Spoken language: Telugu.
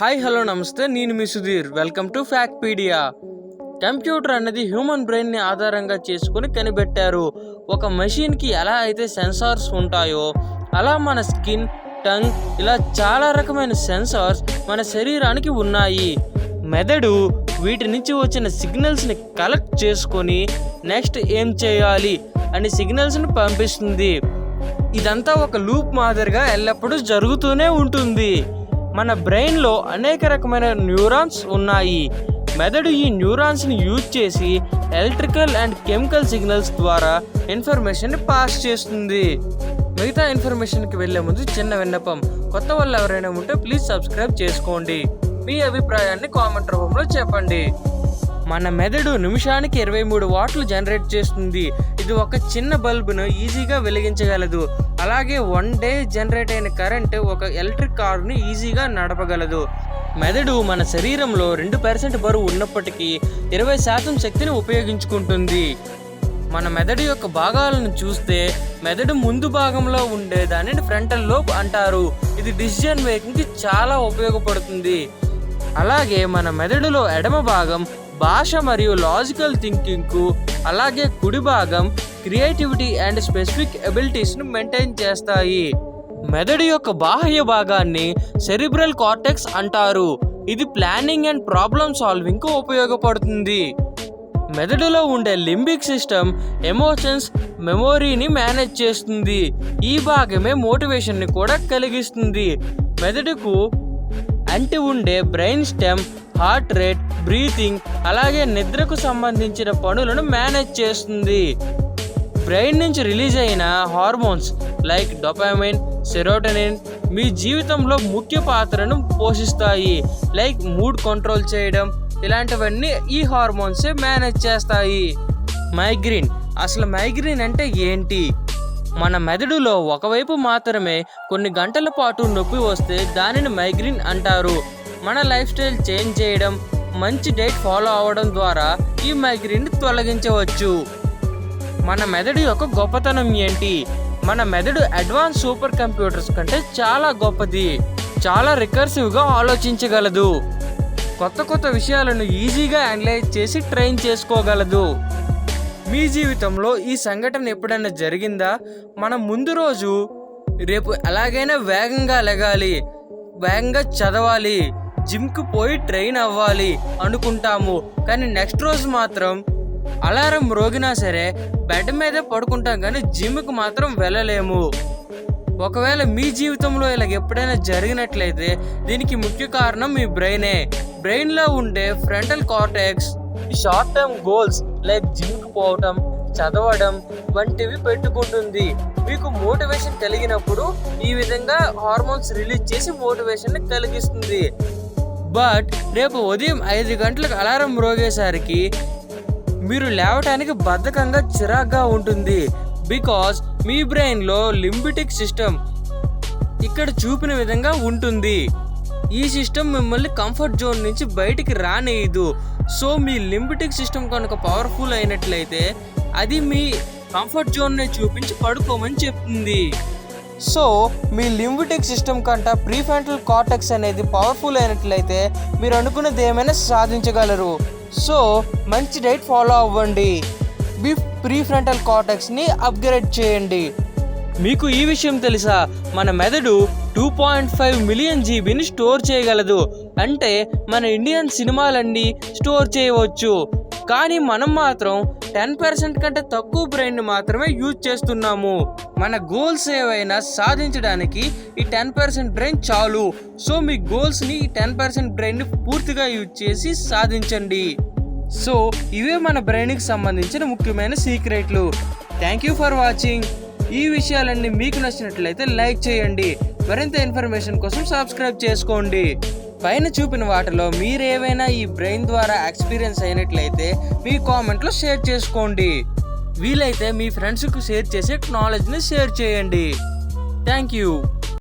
హాయ్ హలో నమస్తే, నేను మీ Sudheer. Welcome to Factpedia. Computer అన్నది హ్యూమన్ బ్రెయిన్ని ఆధారంగా చేసుకుని కనిపెట్టారు. ఒక మెషిన్కి ఎలా అయితే సెన్సార్స్ ఉంటాయో అలా మన స్కిన్, టంగ్ ఇలా చాలా రకమైన సెన్సార్స్ మన శరీరానికి ఉన్నాయి. మెదడు వీటి నుంచి వచ్చిన సిగ్నల్స్ని కలెక్ట్ చేసుకొని నెక్స్ట్ ఏం చేయాలి అని సిగ్నల్స్ని పంపిస్తుంది. ఇదంతా ఒక లూప్ మాదిరిగా ఎల్లప్పుడూ జరుగుతూనే ఉంటుంది. మన బ్రెయిన్లో అనేక రకమైన న్యూరాన్స్ ఉన్నాయి. మెదడు ఈ న్యూరాన్స్ని యూజ్ చేసి ఎలక్ట్రికల్ అండ్ కెమికల్ సిగ్నల్స్ ద్వారా ఇన్ఫర్మేషన్ని పాస్ చేస్తుంది. మిగతా ఇన్ఫర్మేషన్కి వెళ్ళే ముందు చిన్న విన్నపం, కొత్త వాళ్ళు ఎవరైనా ఉంటే ప్లీజ్ సబ్స్క్రైబ్ చేసుకోండి. మీ అభిప్రాయాన్ని కామెంట్ రూపంలో చెప్పండి. మన మెదడు నిమిషానికి 23 వాట్లు జనరేట్ చేస్తుంది. ఇది ఒక చిన్న బల్బును ఈజీగా వెలిగించగలదు. అలాగే 1 డే జనరేట్ అయిన కరెంట్ ఒక ఎలక్ట్రిక్ కారుని ఈజీగా నడపగలదు. మెదడు మన శరీరంలో 2% బరువు ఉన్నప్పటికీ 20% శక్తిని ఉపయోగించుకుంటుంది. మన మెదడు యొక్క భాగాలను చూస్తే మెదడు ముందు భాగంలో ఉండే దానిని ఫ్రంటల్ లోబ్ అంటారు. ఇది డిసిజన్ మేకింగ్కి చాలా ఉపయోగపడుతుంది. అలాగే మన మెదడులో ఎడమ భాగం భాష మరియు లాజికల్ థింకింగ్కు, అలాగే కుడి భాగం క్రియేటివిటీ అండ్ స్పెసిఫిక్ ఎబిలిటీస్ను మెయింటైన్ చేస్తాయి. మెదడు యొక్క బాహ్య భాగాన్ని సెరిబ్రల్ కార్టెక్స్ అంటారు. ఇది ప్లానింగ్ అండ్ ప్రాబ్లమ్ సాల్వింగ్కు ఉపయోగపడుతుంది. మెదడులో ఉండే లింబిక్ సిస్టమ్ ఎమోషన్స్, మెమొరీని మేనేజ్ చేస్తుంది. ఈ భాగమే మోటివేషన్ని కూడా కలిగిస్తుంది. మెదడుకు అంటి ఉండే brain stem heart rate, breathing అలాగే నిద్రకు సంబంధించిన పనులను మేనేజ్ చేస్తుంది. బ్రెయిన్ నుంచి రిలీజ్ అయిన హార్మోన్స్ లైక్ డోపామైన్, సెరోటోనిన్ మీ జీవితంలో ముఖ్య పాత్రను పోషిస్తాయి. లైక్ మూడ్ కంట్రోల్ చేయడం ఇలాంటివన్నీ ఈ హార్మోన్సే మేనేజ్ చేస్తాయి. మైగ్రేన్, అసలు మైగ్రేన్ అంటే ఏంటి? మన మెదడులో ఒకవైపు మాత్రమే కొన్ని గంటల పాటు నొప్పి వస్తే దానిని మైగ్రేన్ అంటారు. మన లైఫ్ స్టైల్ చేంజ్ చేయడం, మంచి డైట్ ఫాలో అవ్వడం ద్వారా ఈ మైగ్రేన్ని తొలగించవచ్చు. మన మెదడు యొక్క గొప్పతనం ఏంటి? మన మెదడు అడ్వాన్స్ సూపర్ కంప్యూటర్స్ కంటే చాలా గొప్పది. చాలా రికర్సివ్గా ఆలోచించగలదు. కొత్త విషయాలను ఈజీగా అనలైజ్ చేసి ట్రైన్ చేసుకోగలదు. మీ జీవితంలో ఈ సంఘటన ఎప్పుడైనా జరిగిందా? మనం ముందు రోజు రేపు ఎలాగైనా వేగంగా లెగాలి, వేగంగా చదవాలి, జిమ్కి పోయి ట్రైన్ అవ్వాలి అనుకుంటాము. కానీ నెక్స్ట్ రోజు మాత్రం అలారం మ్రోగినా సరే బెడ్ మీదే పడుకుంటాం, కానీ జిమ్కి మాత్రం వెళ్ళలేము. ఒకవేళ మీ జీవితంలో ఇలా ఎప్పుడైనా జరిగినట్లయితే దీనికి ముఖ్య కారణం మీ బ్రెయినే. బ్రెయిన్లో ఉండే frontal cortex short term goals like జిమ్కి పోవటం, చదవడం వంటివి పెట్టుకుంటుంది. మీకు మోటివేషన్ కలిగినప్పుడు ఈ విధంగా హార్మోన్స్ రిలీజ్ చేసి మోటివేషన్ని కలిగిస్తుంది. బట్ రేపు ఉదయం 5 గంటలకు అలారం మ్రోగేసరికి మీరు లేవటానికి బద్ధకంగా చిరాగ్గా ఉంటుంది. బికాస్ మీ బ్రెయిన్లో లింబిటిక్ సిస్టమ్ ఇక్కడ చూపిన విధంగా ఉంటుంది. ఈ సిస్టమ్ మిమ్మల్ని కంఫర్ట్ జోన్ నుంచి బయటికి రానేయదు. సో మీ లింబిటిక్ సిస్టమ్ కనుక పవర్ఫుల్ అయినట్లయితే అది మీ కంఫర్ట్ జోన్నే చూపించి పడుకోమని చెప్తుంది. సో మీ లింబిటిక్ సిస్టమ్ కంటే ప్రీఫ్రంటల్ కార్టెక్స్ అనేది పవర్ఫుల్ అయినట్లయితే మీరు అనుకున్నది ఏమైనా సాధించగలరు. సో మంచి డైట్ ఫాలో అవ్వండి. మీ ప్రీఫ్రంటల్ కార్టెక్స్ని అప్గ్రేడ్ చేయండి. మీకు ఈ విషయం తెలుసా? మన మెదడు 2.5 మిలియన్ జీబీని స్టోర్ చేయగలదు. అంటే మన ఇండియన్ సినిమాలన్నీ స్టోర్ చేయవచ్చు. కానీ మనం మాత్రం 10% కంటే తక్కువ బ్రెయిన్ మాత్రమే యూజ్ చేస్తున్నాము. మన గోల్స్ ఏవైనా సాధించడానికి ఈ 10% బ్రెయిన్ చాలు. సో మీ గోల్స్ని ఈ 10% బ్రెయిన్ని పూర్తిగా యూజ్ చేసి సాధించండి. సో ఇవే మన బ్రెయిన్కి సంబంధించిన ముఖ్యమైన సీక్రెట్లు. Thank you for watching. ఈ విషయాలన్నీ మీకు నచ్చినట్లయితే లైక్ చేయండి. మరింత ఇన్ఫర్మేషన్ కోసం సబ్స్క్రైబ్ చేసుకోండి. పైన చూపిన వాటిలో మీరేవైనా ఈ బ్రెయిన్ ద్వారా ఎక్స్పీరియన్స్ అయినట్లయితే మీ కామెంట్లో షేర్ చేసుకోండి. వీలైతే మీ ఫ్రెండ్స్కు షేర్ చేసే నాలెడ్జ్ని షేర్ చేయండి. Thank you.